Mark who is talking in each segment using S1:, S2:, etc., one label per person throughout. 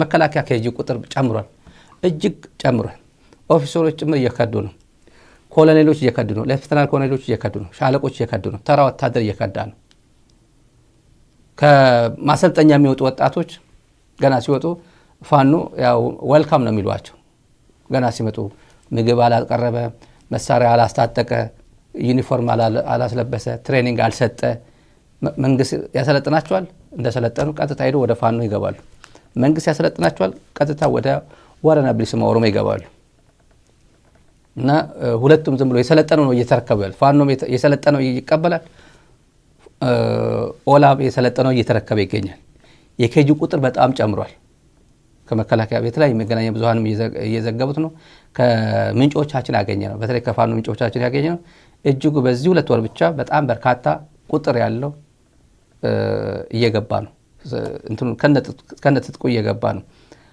S1: መከላከያ ከጂ ቁጥር ጨምሯል እጅግ ጨምሯል ኦፊሰሮች ጭምር እየከዱ ነው ኮሎኔሎች እየከዱ ነው ሌፍተናንት ኮሎኔሎች እየከዱ ነው ሻለቆች እየከዱ ነው ተራ ወታደር እየከዳ ነው ከማሰልጠኛ የሚወጡ ወጣቶች ገና ሲወጡ ፋኖ ያው ዌልካም ነው የሚሏቸው ገና ሲመጡ ምግብ አላቀረበ መሳሪያ አላስታጠቀ ዩኒፎርም አላስለበሰ ትሬኒንግ አልሰጠ መንግስት ያሰለጥናቸዋል እንደሰለጠኑ ቀጥታ ሄዶ ወደ ፋኖ ይገባሉ መንግስት ያሰለጥናቸዋል ቀጥታ ወደ ወረና ብሊስማ ኦሮሞ ይገባሉ እና ሁለቱም ዝም ብሎ የሰለጠነው ነው እየተረከበ ያለው ፋኖ የሰለጠነው ይቀበላል ኦላብ የሰለጠነው እየተረከበ ይገኛል የኬጂ ቁጥር በጣም ጨምሯል ከመከላከያ በተለይ መገናኛ ብዙሃንም እየዘገቡት ነው ከምንጮቻችን ያገኘነው በተለይ ከፋኖ ምንጮቻችን ያገኘነው እጅጉ በዚህ 2 ወር ብቻ በጣም በርካታ ቁጥር ያለው እየገባ ነው እንትኑ ከነጥጥቁ እየገባ ነው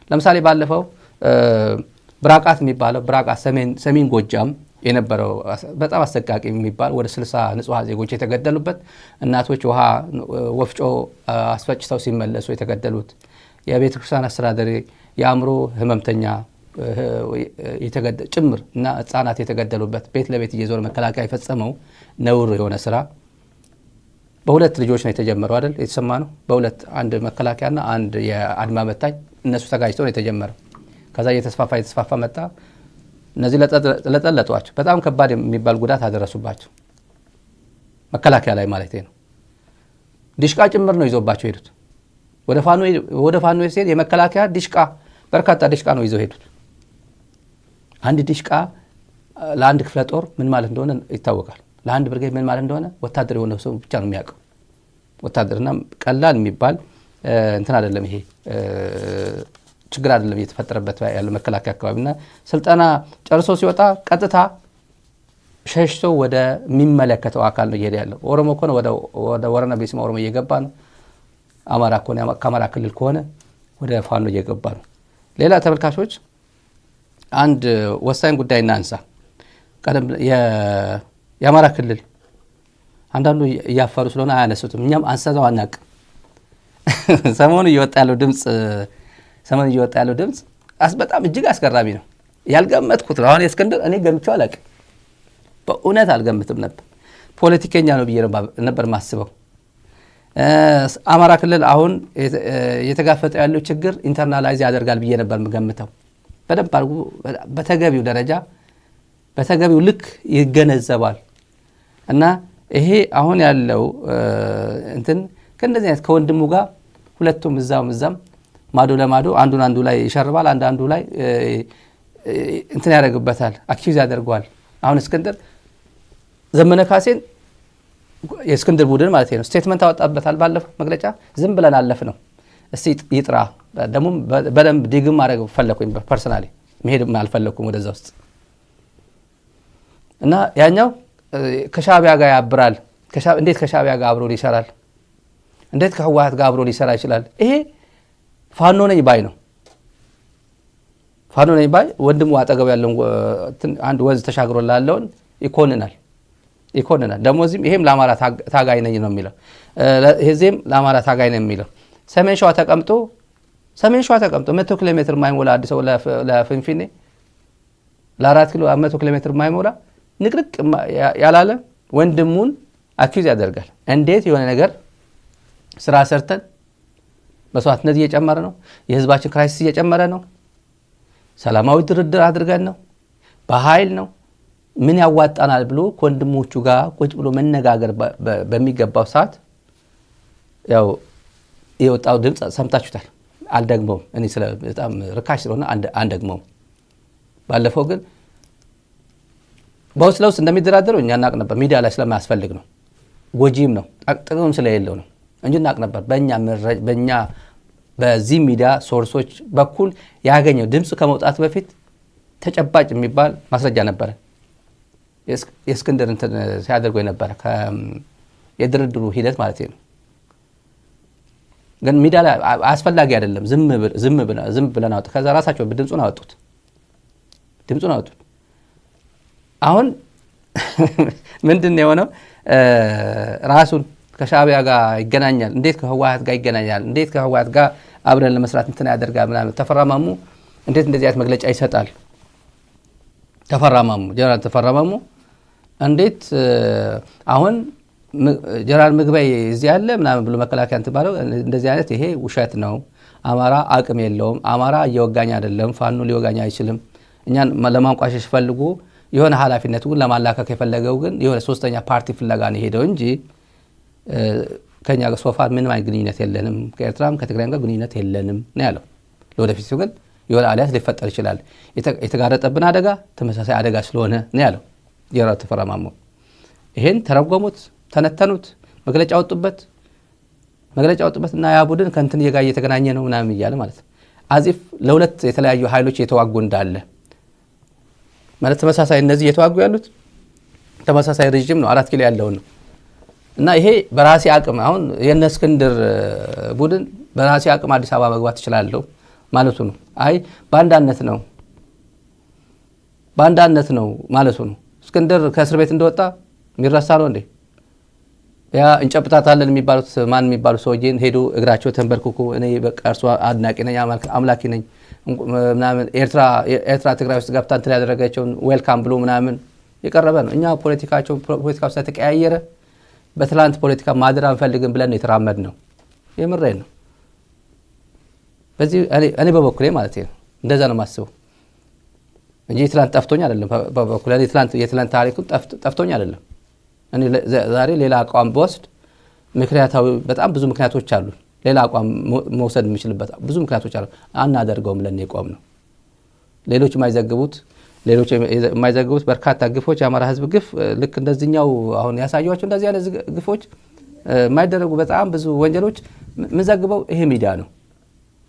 S1: ለምሳሌ ባለፈው ብራቃት የሚባለው ብራቃት ሰሜን ጎጃም የነበረው በጣም አሰቃቂ የሚባል ወደ 60 ንጹሃን ዜጎች የተገደሉበት እናቶች ውሃ ወፍጮ አስፈጭተው ሲመለሱ የተገደሉት የቤተ ክርስቲያን አስተዳዳሪ የአእምሮ ህመምተኛ ጭምር እና ህፃናት የተገደሉበት ቤት ለቤት እየዞረ መከላከያ የፈጸመው ነውር የሆነ ስራ በሁለት ልጆች ነው የተጀመረው አይደል የተሰማ ነው በሁለት አንድ መከላከያና አንድ የአድማ በታኝ እነሱ ተጋጭተው ነው የተጀመረው ከዛ እየተስፋፋ መጣ እነዚህ ለጠለጧቸው በጣም ከባድ የሚባል ጉዳት አደረሱባቸው መከላከያ ላይ ማለት ነው ዲሽቃ ጭምር ነው ይዞባቸው ሄዱት ወደ ፋኖ ሲሄድ የመከላከያ ዲሽቃ በርካታ ዲሽቃ ነው ይዘው ሄዱት አንድ ዲሽቃ ለአንድ ክፍለ ጦር ምን ማለት እንደሆነ ይታወቃል ለአንድ ብርጌድ ምን ማለት እንደሆነ ወታደር የሆነ ሰው ብቻ ነው የሚያውቀው ወታደርና ቀላል የሚባል እንትን አይደለም ይሄ ችግር አይደለም እየተፈጠረበት ያለው መከላከያ አካባቢና ስልጣና ጨርሶ ሲወጣ ቀጥታ ሸሽቶ ወደ የሚመለከተው አካል ነው ይሄድ ያለው ኦሮሞ ከሆነ ወደ ወረና ብሊስማ ኦሮሞ እየገባ ነው አማራ ከሆነ ከአማራ ክልል ከሆነ ወደ ፋኖ እየገባ ነው ሌላ ተመልካቾች አንድ ወሳኝ ጉዳይ እናንሳ ቀደም የአማራ ክልል አንዳንዱ እያፈሩ ስለሆነ አያነሱትም እኛም አንሰዛው አናቅ ሰሞኑ እየወጣ ያለው ድምጽ በጣም እጅግ አስገራሚ ነው ያልገመትኩት ነው አሁን እስክንድር እኔ ገምቼው አላውቅም በእውነት አልገምትም ነበር ፖለቲከኛ ነው ብዬ ነበር ማስበው አማራ ክልል አሁን የተጋፈጠ ያለው ችግር ኢንተርናላይዝ ያደርጋል ብዬ ነበር መገምተው በደንብ አድርጎ በተገቢው ደረጃ በተገቢው ልክ ይገነዘባል እና ይሄ አሁን ያለው እንትን ከእንደዚህ አይነት ከወንድሙ ጋር ሁለቱም እዛም ማዶ ለማዶ አንዱ ላይ ይሸርባል አንዱ ላይ እንትን ያደርግበታል አክቲቭ ያደርገዋል አሁን እስክንድር ዘመነ ካሴን የእስክንድር ቡድን ማለት ነው ስቴትመንት አወጣበታል ባለፈው መግለጫ ዝም ብለን አለፍ ነው እስቲ ይጥራ ደሞ በደንብ ዲግም ማድረግ ፈለኩኝ ፐርሰናሊ መሄድም አልፈለኩም ወደዛ ውስጥ እና ያኛው ከሻቢያ ጋር ያብራል እንዴት ከሻቢያ ጋር አብሮ ይሰራል እንዴት ከህወሓት ጋር አብሮ ሊሰራ ይችላል ይሄ ፋኖ ነኝ ባይ ነው ፋኖ ነኝ ባይ ወንድሙ አጠገብ ያለው አንድ ወንዝ ተሻግሮ ላለውን ይኮንናል ደሞዚም ይሄም ለአማራ ታጋይ ነኝ ነው የሚለው ይሄም ለአማራ ታጋይ ነኝ የሚለው ሰሜን ሸዋ ተቀምጦ 100 ኪሎ ሜትር ማይሞላ አዲስ አበባ ለፍንፊኔ ለ4 ኪሎ 100 ኪሎ ሜትር ማይሞላ ንቅርቅ ያላለ ወንድሙን አኪዝ ያደርጋል እንዴት የሆነ ነገር ስራ ሰርተን መስዋዕትነት እየጨመረ ነው የህዝባችን ክራይሲስ እየጨመረ ነው ሰላማዊ ድርድር አድርገን ነው በኃይል ነው ምን ያዋጣናል ብሎ ወንድሞቹ ጋር ቁጭ ብሎ መነጋገር በሚገባው ሰዓት ያው የወጣው ድምጽ ሰምታችሁታል አልደግመውም እኔ በጣም ርካሽ ስለሆነ አንደግመውም ባለፈው ግን በውስጥ እንደሚደራደሩ እኛ እናቅ ነበር ሚዲያ ላይ ስለማያስፈልግ ነው ጎጂም ነው ጥቅምም ስለሌለው ነው እንጂ እናቅ ነበር በእኛ በዚህ ሚዲያ ሶርሶች በኩል ያገኘው ድምጽ ከመውጣት በፊት ተጨባጭ የሚባል ማስረጃ ነበር የእስክንድር እንትን ሲያደርገው ነበር የድርድሩ ሂደት ማለት ነው ግን ሚዲያ ላይ አስፈላጊ አይደለም ዝም ብለን አወጣ ከዛ ራሳቸው ድምጹን አወጡት አሁን ምንድነው የሆነው ራሱን ከሻቢያ ጋር ይገናኛል እንዴት ከህወሓት ጋር ይገናኛል እንዴት ከህወሓት ጋር አብረን ለመስራት እንትና ያደርጋል ምናምን ተፈራማሙ እንዴት እንደዚህ አይነት መግለጫ ይሰጣል? ተፈራማሙ ጀነራል ተፈራማሙ እንዴት አሁን ጀነራል ምግበይ እዚህ ያለ ምናምን ብሎ መከላከያ እንትን ባለው እንደዚህ አይነት ይሄ ውሸት ነው። አማራ አቅም የለውም። አማራ እየወጋኝ አይደለም። ፋኖ ሊወጋኝ አይችልም። እኛን ለማንቋሸሽ ፈልጎ የሆነ ኃላፊነቱ ግን ለማላከክ የፈለገው ግን የሆነ ሶስተኛ ፓርቲ ፍለጋ ነው ሄደው እንጂ ከኛ ጋር ሶፋር ምንም አይነት ግንኙነት የለንም። ከኤርትራም ከትግራይም ጋር ግንኙነት የለንም ነው ያለው። ለወደፊቱ ግን የሆነ አሊያት ሊፈጠር ይችላል። የተጋረጠብን አደጋ ተመሳሳይ አደጋ ስለሆነ ነው ያለው ጀነራል ተፈራ ማሞ። ይሄን ተረጎሙት፣ ተነተኑት፣ መግለጫ ወጡበት እና ያ ቡድን ከእንትን ጋር እየተገናኘ ነው ምናምን እያለ ማለት ነው። አዚፍ ለሁለት የተለያዩ ኃይሎች የተዋጉ እንዳለ ማለት ተመሳሳይ እነዚህ እየተዋጉ ያሉት ተመሳሳይ ሬጂም ነው 4 ኪሎ ያለው ነው እና ይሄ በራሴ አቅም አሁን የነ እስክንድር ቡድን በራሴ አቅም አዲስ አበባ መግባት ይችላልው ማለቱ ነው። አይ ባንዳነት ነው ማለቱ ነው። እስክንድር ከእስር ቤት እንደወጣ የሚረሳ ነው እንዴ? ያ እንጨብጣታለን የሚባሉት ማን የሚባሉ ሰውዬን ሄዱ እግራቸው ተንበርክኮ እኔ በቃ እርሱ አድናቂ ነኝ አምላኪ ነኝ ምናምን ኤርትራ ትግራይ ውስጥ ገብታ እንትን ያደረገችውን ዌልካም ብሎ ምናምን የቀረበ ነው። እኛ ፖለቲካው ስለተቀያየረ በትላንት ፖለቲካ ማድር አንፈልግም ብለን የተራመድ ነው። የምሬን ነው። በዚህ እኔ በበኩሌ ማለት ነው እንደዛ ነው ማስበው እንጂ ትላንት ጠፍቶኝ አይደለም። በበኩሌ የትላንት ታሪኩን ጠፍቶኝ አይደለም። እኔ ዛሬ ሌላ አቋም በወስድ ምክንያታዊ በጣም ብዙ ምክንያቶች አሉ። ሌላ አቋም መውሰድ የሚችልበት ብዙ ምክንያቶች አሉ። አናደርገውም ለኔ ቆም ነው። ሌሎች የማይዘግቡት በርካታ ግፎች የአማራ ሕዝብ ግፍ ልክ እንደዚህኛው አሁን ያሳያቸው እንደዚህ አይነት ግፎች የማይደረጉ በጣም ብዙ ወንጀሎች ምዘግበው ይሄ ሚዲያ ነው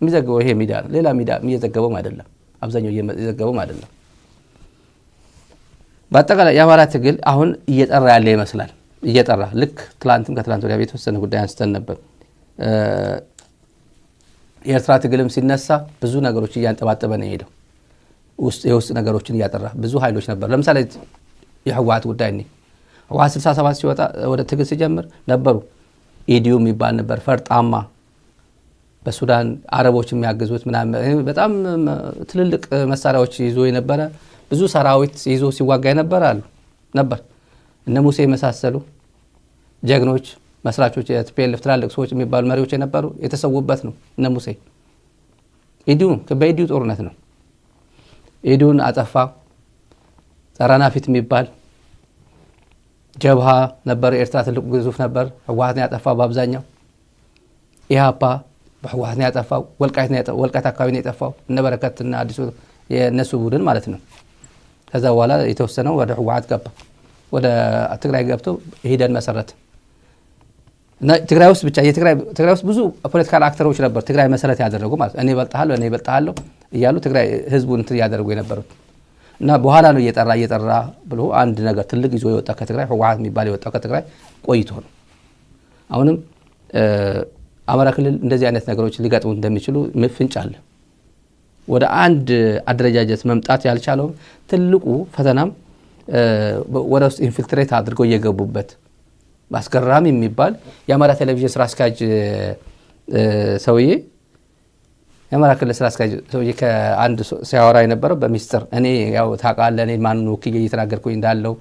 S1: የሚዘግበው። ይሄ ሚዲያ ነው። ሌላ ሚዲያ እየዘገበው አይደለም። አብዛኛው እየዘገበው አይደለም። በአጠቃላይ የአማራ ትግል አሁን እየጠራ ያለ ይመስላል። እየጠራ ልክ ትላንትም ከትላንት ወዲያ የተወሰነ ጉዳይ አንስተን ነበር። የኤርትራ ትግልም ሲነሳ ብዙ ነገሮች እያንጠባጠበ ነው የሄደው። የውስጥ ነገሮችን እያጠራ ብዙ ኃይሎች ነበር። ለምሳሌ የህወሓት ጉዳይ ነው። ህወሓት 67 ሲወጣ ወደ ትግል ሲጀምር ነበሩ። ኢዲዩ የሚባል ነበር ፈርጣማ በሱዳን አረቦች የሚያግዙት ምናምን በጣም ትልልቅ መሳሪያዎች ይዞ የነበረ ብዙ ሰራዊት ይዞ ሲዋጋ ነበር። እነ ሙሴ የመሳሰሉ ጀግኖች መስራቾች የቲፒኤልኤፍ ትላልቅ ሰዎች የሚባሉ መሪዎች የነበሩ የተሰዉበት ነው። እነ ሙሴ በኢዲዩ ጦርነት ነው። ኢዲዩን አጠፋ። ጸራናፊት የሚባል ጀብሃ ነበር። ኤርትራ ትልቅ ግዙፍ ነበር። ህወሓትን ያጠፋ በአብዛኛው ኢህአፓ በህወሓትን ያጠፋው ወልቃይት አካባቢ ነው የጠፋው። እነ በረከትና አዲሱ የነሱ ቡድን ማለት ነው። ከዛ በኋላ የተወሰነው ወደ ህወሓት ገባ። ወደ ትግራይ ገብቶ ሂደን መሰረት እና ትግራይ ውስጥ ብዙ ፖለቲካል አክተሮች ነበር ትግራይ መሰረት ያደረጉ ማለት እኔ እበልጣለሁ እያሉ ትግራይ ህዝቡን እንትን ያደርጉ የነበሩት እና በኋላ ነው እየጠራ ብሎ አንድ ነገር ትልቅ ይዞ የወጣ ከትግራይ ህወሓት የሚባል የወጣው ከትግራይ ቆይቶ ነው። አሁንም አማራ ክልል እንደዚህ አይነት ነገሮች ሊገጥሙ እንደሚችሉ ፍንጭ አለ። ወደ አንድ አደረጃጀት መምጣት ያልቻለው ትልቁ ፈተናም ወደ ውስጥ ኢንፊልትሬት አድርገው እየገቡበት አስገራሚ የሚባል የአማራ ቴሌቪዥን ስራ አስኪያጅ ሰውዬ የአማራ ክልል ስራ አስኪያጅ ሰውዬ ከአንድ ሲያወራ የነበረው በሚስጥር እኔ ያው ታውቃለህ እኔ ማን ነው ወክዬ እየተናገርኩኝ እንዳለው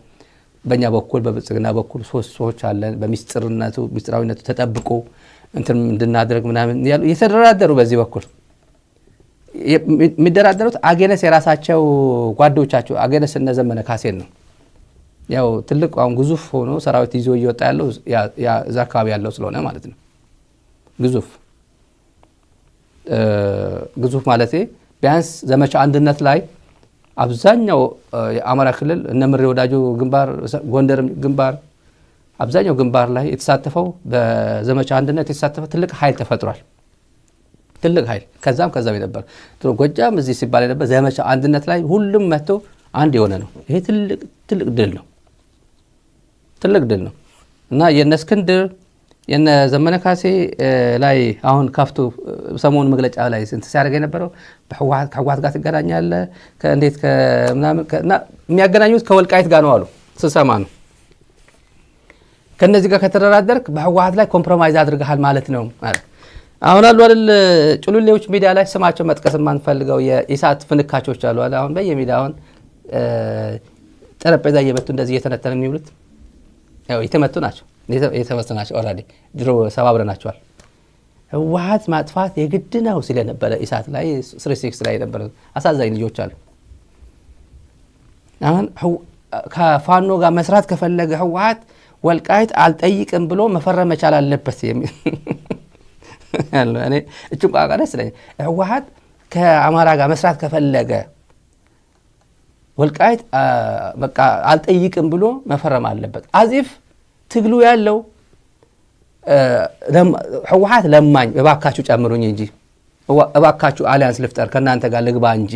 S1: በእኛ በኩል በብልጽግና በኩል 3 ሰዎች አለን በሚስጥራዊነቱ ተጠብቆ እንትን እንድናደርግ ምናምን ያሉ እየተደራደሩ በዚህ በኩል የሚደራደሩት አገነስ የራሳቸው ጓዶቻቸው አገነስ እነ ዘመነ ካሴን ነው። ያው ትልቅ አሁን ግዙፍ ሆኖ ሰራዊት ይዞ እየወጣ ያለው እዛ አካባቢ ያለው ስለሆነ ማለት ነው። ግዙፍ ማለት ቢያንስ ዘመቻ አንድነት ላይ አብዛኛው የአማራ ክልል እነ ምሬ ወዳጆ ግንባር፣ ጎንደር ግንባር አብዛኛው ግንባር ላይ የተሳተፈው በዘመቻ አንድነት የተሳተፈ ትልቅ ኃይል ተፈጥሯል። ትልቅ ኃይል ከዛም ነበር ጎጃም እዚህ ሲባል ነበር። ዘመቻ አንድነት ላይ ሁሉም መጥቶ አንድ የሆነ ነው። ይሄ ትልቅ ድል ነው እና የነ እስክንድር የነ ዘመነ ካሴ ላይ አሁን ካፍቱ ሰሞኑን መግለጫ ላይ እንት ሲያደርግ የነበረው ከህወሓት ጋር ትገናኛለህ ከእንዴት ከምናምን እና የሚያገናኙት ከወልቃይት ጋር ነው አሉ። ስሰማ ነው ከነዚህ ጋር ከተደራደርክ በህወሓት ላይ ኮምፕሮማይዝ አድርገሃል ማለት ነው ማለት አሁን አሉ አይደል ጭሉሌዎች ሚዲያ ላይ ስማቸው መጥቀስ የማንፈልገው የኢሳት ፍንካቾች አሉ አይደል አሁን በየሚዲያውን ጠረጴዛ እየመቱ እንደዚህ እየተነተነ የሚውሉት ያው የተመቱ ናቸው ኦልሬዲ ድሮ ሰባብረናቸዋል። ህወሓት ማጥፋት የግድ ነው ሲል ነበር ኢሳት ላይ 36 ላይ ነበር። አሳዛኝ ልጆች አሉ። አሁን ከፋኖ ጋር መስራት ከፈለገ ህወሓት ወልቃይት አልጠይቅም ብሎ መፈረም መቻል አለበት የሚል ያለው እኔ እጭም ቋቋ ደስ ይለኛል። ህወሓት ከአማራ ጋር መስራት ከፈለገ ወልቃይት በቃ አልጠይቅም ብሎ መፈረም አለበት። አዚፍ ትግሉ ያለው ህወሓት ለማኝ እባካችሁ ጨምሩኝ እንጂ እባካችሁ አሊያንስ ልፍጠር ከናንተ ጋር ልግባ እንጂ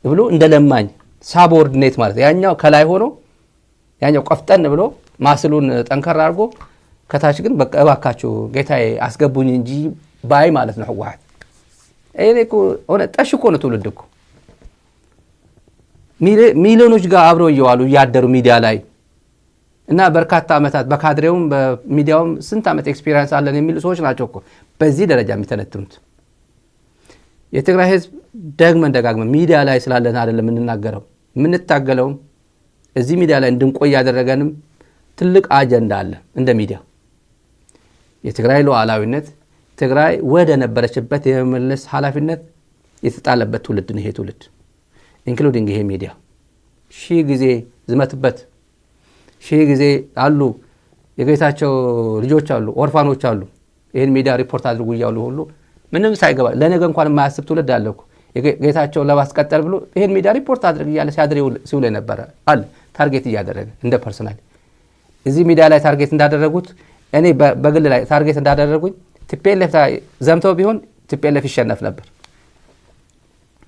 S1: ብሎ እንደ ለማኝ ሳቦርዲኔት ማለት ያኛው ከላይ ሆኖ ያኛው ቆፍጠን ብሎ ማስሉን ጠንከር አድርጎ ከታች ግን በቃ እባካችሁ ጌታዬ አስገቡኝ እንጂ ባይ ማለት ነው ህወሓት። እኮ ሆነ ጠሽ እኮ ነው ትውልድ እኮ ሚሊዮኖች ጋር አብረው እየዋሉ እያደሩ ሚዲያ ላይ እና በርካታ ዓመታት በካድሬውም በሚዲያውም ስንት ዓመት ኤክስፒሪየንስ አለን የሚሉ ሰዎች ናቸው እኮ በዚህ ደረጃ የሚተነትኑት። የትግራይ ህዝብ ደግመን ደጋግመን ሚዲያ ላይ ስላለን አይደለም የምንናገረው የምንታገለው እዚህ ሚዲያ ላይ እንድንቆይ ያደረገንም ትልቅ አጀንዳ አለ። እንደ ሚዲያ የትግራይ ሉዓላዊነት ትግራይ ወደ ነበረችበት የመመለስ ኃላፊነት የተጣለበት ትውልድ ነው ይሄ ትውልድ ኢንክሉዲንግ ይሄ ሚዲያ ሺህ ጊዜ ዝመትበት ሺህ ጊዜ አሉ የጌታቸው ልጆች አሉ ኦርፋኖች አሉ ይሄን ሚዲያ ሪፖርት አድርጉ እያሉ ሁሉ ምንም ሳይገባ ለነገ እንኳን የማያስብ ትውልድ አለ እኮ ጌታቸው ለማስቀጠል ብሎ ይሄን ሚዲያ ሪፖርት አድርግ እያለ ሲያድር ሲውል ነበር አለ ታርጌት እያደረገ እንደ ፐርሰናል እዚህ ሚዲያ ላይ ታርጌት እንዳደረጉት እኔ በግል ላይ ታርጌት እንዳደረጉኝ ቲፒኤልኤፍ ዘምተው ቢሆን ቲፒኤልኤፍ ይሸነፍ ነበር።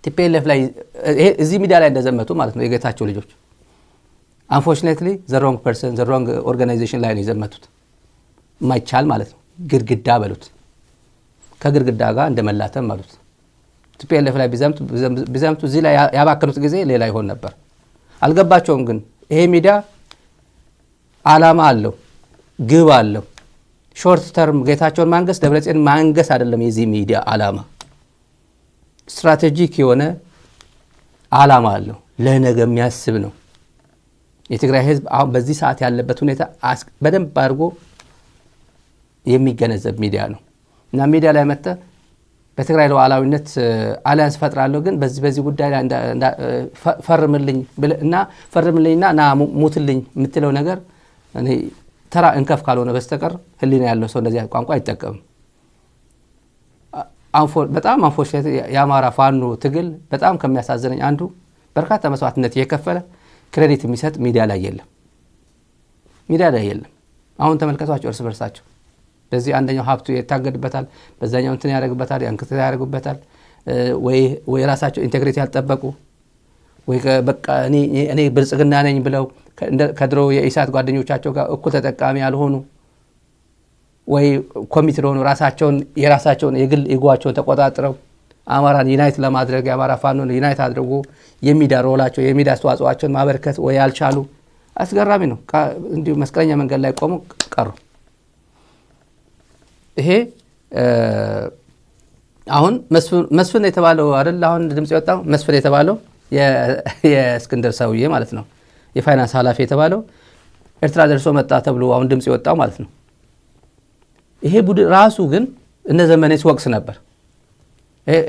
S1: ቲፒኤልኤፍ ላይ እዚህ ሚዲያ ላይ እንደዘመቱ ማለት ነው የጌታቸው ልጆች unfortunately the wrong person the wrong organization ላይ ነው የዘመቱት። ማይቻል ማለት ነው ግድግዳ በሉት ከግድግዳ ጋር እንደመላተም ማለት ቲፒኤልኤፍ ላይ ቢዘምቱ እዚህ ላይ ያባከኑት ጊዜ ሌላ ይሆን ነበር። አልገባቸውም። ግን ይሄ ሚዲያ ዓላማ አለው ግብ አለው። ሾርት ተርም ጌታቸውን ማንገስ ደብረጽዮን ማንገስ አይደለም የዚህ ሚዲያ ዓላማ ስትራቴጂክ የሆነ ዓላማ አለው ለነገ የሚያስብ ነው። የትግራይ ህዝብ አሁን በዚህ ሰዓት ያለበት ሁኔታ በደንብ አድርጎ የሚገነዘብ ሚዲያ ነው እና ሚዲያ ላይ መጣ በትግራይ ሉዓላዊነት አሊያንስ ፈጥራለሁ ግን በዚህ ጉዳይ ላይ ፈርምልኝና ና ሙትልኝ የምትለው ነገር እኔ ተራ እንከፍ ካልሆነ በስተቀር ህሊና ያለው ሰው እንደዚህ ቋንቋ አይጠቀምም። በጣም አንፎርቹኔት የአማራ ፋኖ ትግል በጣም ከሚያሳዝነኝ አንዱ በርካታ መስዋዕትነት እየከፈለ ክሬዲት የሚሰጥ ሚዲያ ላይ የለም። አሁን ተመልከቷቸው እርስ በርሳቸው በዚህ አንደኛው ሀብቱ የታገድበታል በዛኛው እንትን ያደርግበታል ያንክት ያደርጉበታል ወይ ራሳቸው ኢንቴግሪቲ ያልጠበቁ ወይ በቃ እኔ ብልጽግና ነኝ ብለው ከድሮ የኢሳት ጓደኞቻቸው ጋር እኩል ተጠቃሚ ያልሆኑ ወይ ኮሚቴ ሆኖ የራሳቸውን የግል ኢጓቸውን ተቆጣጥረው አማራን ዩናይት ለማድረግ የአማራ ፋኖን ዩናይት አድርጎ የሚዳሮላቸው የሚዳ አስተዋጽኦአቸውን ማበርከት ወይ ያልቻሉ አስገራሚ ነው። እንዲሁ መስቀለኛ መንገድ ላይ ቆሙ ቀሩ። ይሄ አሁን መስፍን የተባለው አይደል አሁን ድምጽ የወጣው መስፍን የተባለው የእስክንድር ሰውዬ ማለት ነው የፋይናንስ ኃላፊ የተባለው ኤርትራ ደርሶ መጣ ተብሎ አሁን ድምጽ የወጣው ማለት ነው። ይሄ ቡድን ራሱ ግን እነ ዘመኔ ሲወቅስ ነበር።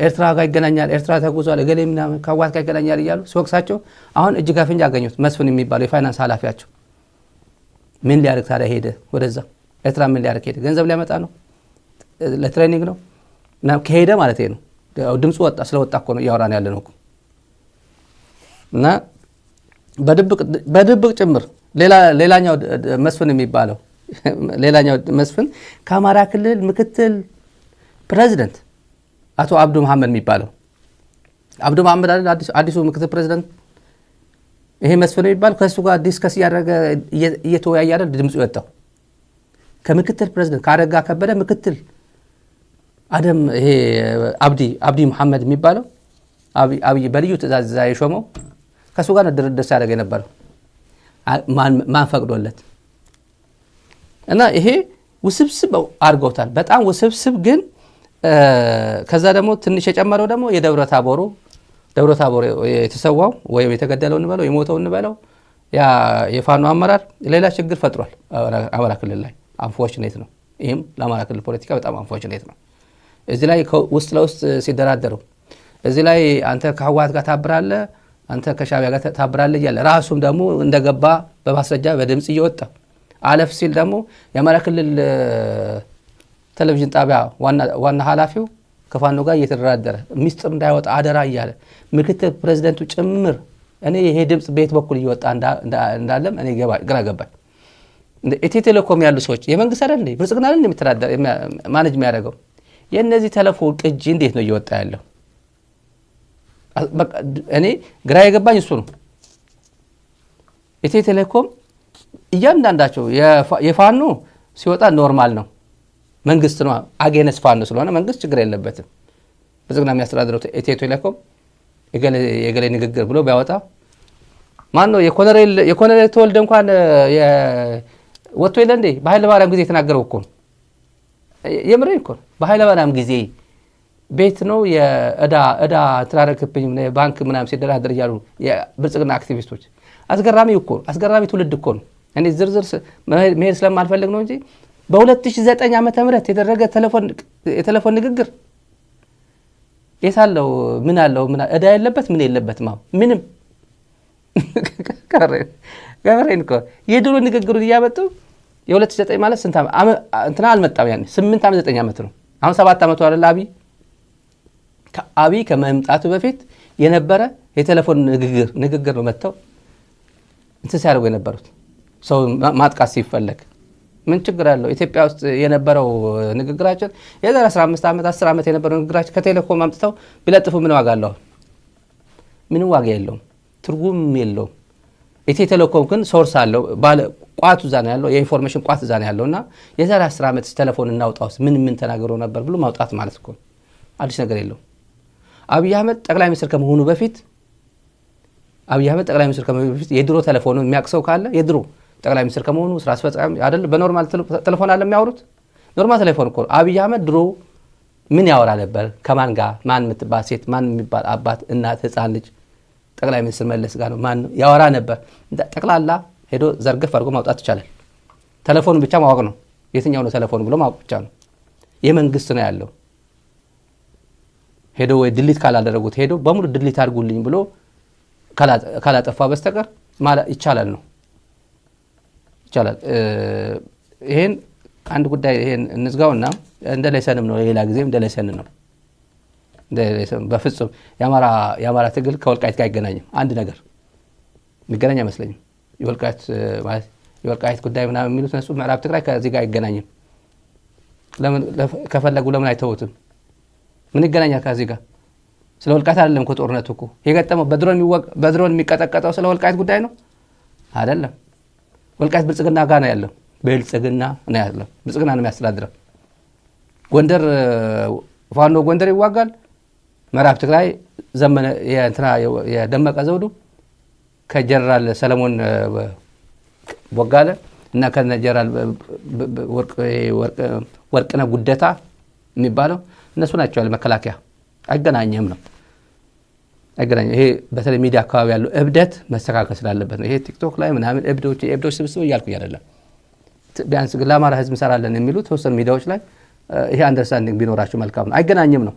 S1: ኤርትራ ጋር ይገናኛል ኤርትራ ተጉዟል እገሌ ምናምን ከዋት ጋር ይገናኛል እያሉ ሲወቅሳቸው አሁን እጅ ከፍንጅ አገኙት። መስፍን የሚባለው የፋይናንስ ኃላፊያቸው ምን ሊያደርግ ታዲያ ሄደ ወደዛ? ኤርትራ ምን ሊያደርግ ሄደ? ገንዘብ ሊያመጣ ነው? ለትሬኒንግ ነው? እና ከሄደ ማለት ነው ድምፁ ወጣ ስለወጣ እኮ ነው እያወራን ያለ ነው። እና በድብቅ ጭምር ሌላኛው መስፍን የሚባለው ሌላኛው መስፍን ከአማራ ክልል ምክትል ፕሬዝዳንት አቶ አብዱ መሐመድ የሚባለው አብዱ መሐመድ አዲሱ ምክትል ፕሬዝዳንት ይሄ መስፍን የሚባል ከሱ ጋር ዲስከስ ያደረገ እየተወያየ አይደል ድምፁ የወጣው ከምክትል ፕሬዝዳንት ካረጋ ከበደ ምክትል አደም ይሄ አብዲ መሐመድ የሚባለው አብይ በልዩ ትእዛዝ የሾመው ከሱ ጋር ድርድር ሲያደርግ ነበር ማን ፈቅዶለት እና ይሄ ውስብስብ አድርገውታል። በጣም ውስብስብ ግን ከዛ ደግሞ ትንሽ የጨመረው ደግሞ የደብረ ታቦር የተሰዋው ወይም የተገደለው እንበለው የሞተው እንበለው ያ የፋኖ አመራር ሌላ ችግር ፈጥሯል አማራ ክልል ላይ። አንፎርቹኔት ነው። ይህም ለአማራ ክልል ፖለቲካ በጣም አንፎርቹኔት ነው። እዚህ ላይ ውስጥ ለውስጥ ሲደራደሩ እዚህ ላይ አንተ ከህወሓት ጋር ታብራለህ፣ አንተ ከሻዕቢያ ጋር ታብራለህ እያለ ራሱም ደግሞ እንደገባ በማስረጃ በድምፅ እየወጣ አለፍ ሲል ደግሞ የአማራ ክልል ቴሌቪዥን ጣቢያ ዋና ኃላፊው ከፋኖ ጋር እየተደራደረ ሚስጥር እንዳይወጣ አደራ እያለ ምክትል ፕሬዝደንቱ ጭምር እኔ ይሄ ድምፅ ቤት በኩል እየወጣ እንዳለም እኔ ግራ ገባኝ። ኢትዮ ቴሌኮም ያሉ ሰዎች የመንግስት አይደል እንዴ ብልጽግና አይደል የሚተዳደር ማኔጅ የሚያደርገው የእነዚህ ቴሌፎን ቅጂ እንዴት ነው እየወጣ ያለው? እኔ ግራ የገባኝ እሱ ነው። ኢትዮ ቴሌኮም እያንዳንዳቸው የፋኖ ሲወጣ ኖርማል ነው፣ መንግስት ነው አጌነስ ፋኖ ስለሆነ መንግስት ችግር የለበትም። ብልጽግና የሚያስተዳድረው ኢትዮ ቴሌኮም የገሌ ንግግር ብሎ ቢያወጣ ማን ነው የኮሎኔል ተወልደ እንኳን ወጥቶ የለ እንዴ በኃይለ ማርያም ጊዜ የተናገረው እኮ ነው። የምሬን እኮ በኃይለ ማርያም ጊዜ ቤት ነው የእዳ ትራረክብኝ ባንክ ምናምን ሲደራደር እያሉ የብልጽግና አክቲቪስቶች አስገራሚ ትውልድ እኮ ነው። እኔ ዝርዝር መሄድ ስለማልፈልግ ነው እንጂ በ2009 ዓመተ ምህረት የተደረገ የቴሌፎን ንግግር የታለው ምን አለው እዳ የለበት ምን የለበት ምንም ገበሬን እኮ የድሮ ንግግሩን እያመጡ የ2009 ማለት ስንት እንትና አልመጣም ያኔ 8 ዓመት 9 ዓመት ነው። አሁን 7 ዓመቱ አይደል አብይ ከመምጣቱ በፊት የነበረ የቴሌፎን ንግግር ነው መጥተው እንትን ሲያደርጉ የነበሩት ሰው ማጥቃት ሲፈለግ ምን ችግር አለው? ኢትዮጵያ ውስጥ የነበረው ንግግራችን የዛሬ 15 ዓመት 10 ዓመት የነበረው ንግግራችን ከቴሌኮም አምጥተው ቢለጥፉ ምን ዋጋ አለው? ምንም ዋጋ የለውም፣ ትርጉም የለውም። ኢትዮ ቴሌኮም ግን ሶርስ አለው፣ ቋቱ እዛ ነው ያለው፣ የኢንፎርሜሽን ቋት እዛ ነው ያለውና የዛሬ 10 ዓመት ቴሌፎን እናውጣውስ ምን ተናግሮ ነበር ብሎ ማውጣት ማለት እኮ አዲስ ነገር የለውም። አብይ አህመድ ጠቅላይ ሚኒስትር ከመሆኑ በፊት የድሮ ቴሌፎኑን የሚያቅሰው ካለ የድሮ ጠቅላይ ሚኒስትር ከመሆኑ ስራ አስፈጻሚ አይደል በኖርማል ቴሌፎን አለ የሚያወሩት ኖርማል ቴሌፎን እኮ አብይ አህመድ ድሮ ምን ያወራ ነበር? ከማን ጋር ማን የምትባል ሴት ማን የሚባል አባት እናት ህፃን ልጅ ጠቅላይ ሚኒስትር መለስ ጋር ነው ማን ያወራ ነበር? ጠቅላላ ሄዶ ዘርግፍ አድርጎ ማውጣት ይቻላል። ቴሌፎኑ ብቻ ማወቅ ነው። የትኛው ነው ቴሌፎኑ ብሎ ማወቅ ብቻ ነው። የመንግስት ነው ያለው። ሄዶ ወይ ድሊት ካላደረጉት ሄዶ በሙሉ ድሊት አድርጉልኝ ብሎ ካላጠፋ በስተቀር ማለት ይቻላል ነው ይቻላል። ይሄን አንድ ጉዳይ ይሄን እንዝጋውና እንደለሰንም ነው ሌላ ጊዜም እንደለሰን ነው በፍጹም የአማራ ትግል ከወልቃይት ጋር አይገናኝም። አንድ ነገር የሚገናኝ አይመስለኝም። የወልቃይት ጉዳይ ምናምን የሚሉት እነሱ ምዕራብ ትግራይ ከዚህ ጋር አይገናኝም። ለምን ከፈለጉ ለምን አይተውትም? ምን ይገናኛል ከዚህ ጋር? ስለ ወልቃይት አይደለም እኮ ጦርነቱ እኮ የገጠመው በድሮን የሚቀጠቀጠው ስለ ወልቃይት ጉዳይ ነው አይደለም። ወልቃይት ብልጽግና ጋር ነው ያለው። ብልጽግና ነው የሚያስተዳድረው። ጎንደር ፋኖ ጎንደር ይዋጋል። ምዕራብ ትግራይ ዘመነ የደመቀ ዘውዱ ከጀነራል ሰለሞን ቦጋለ እና ከጀነራል ወርቅነህ ጉደታ የሚባለው እነሱ ናቸው ያለ መከላከያ። አይገናኝም ነው አይገናኝም። ይሄ በተለይ ሚዲያ አካባቢ ያለው እብደት መስተካከል ስላለበት ነው። ይሄ ቲክቶክ ላይ ምናምን እብዶች ስብስብ እያልኩ አይደለም። ቢያንስ ለአማራ ህዝብ እንሰራለን የሚሉት ተወሰኑ ሚዲያዎች ላይ ይሄ አንደርስታንዲንግ ቢኖራቸው መልካም ነው። አይገናኝም ነው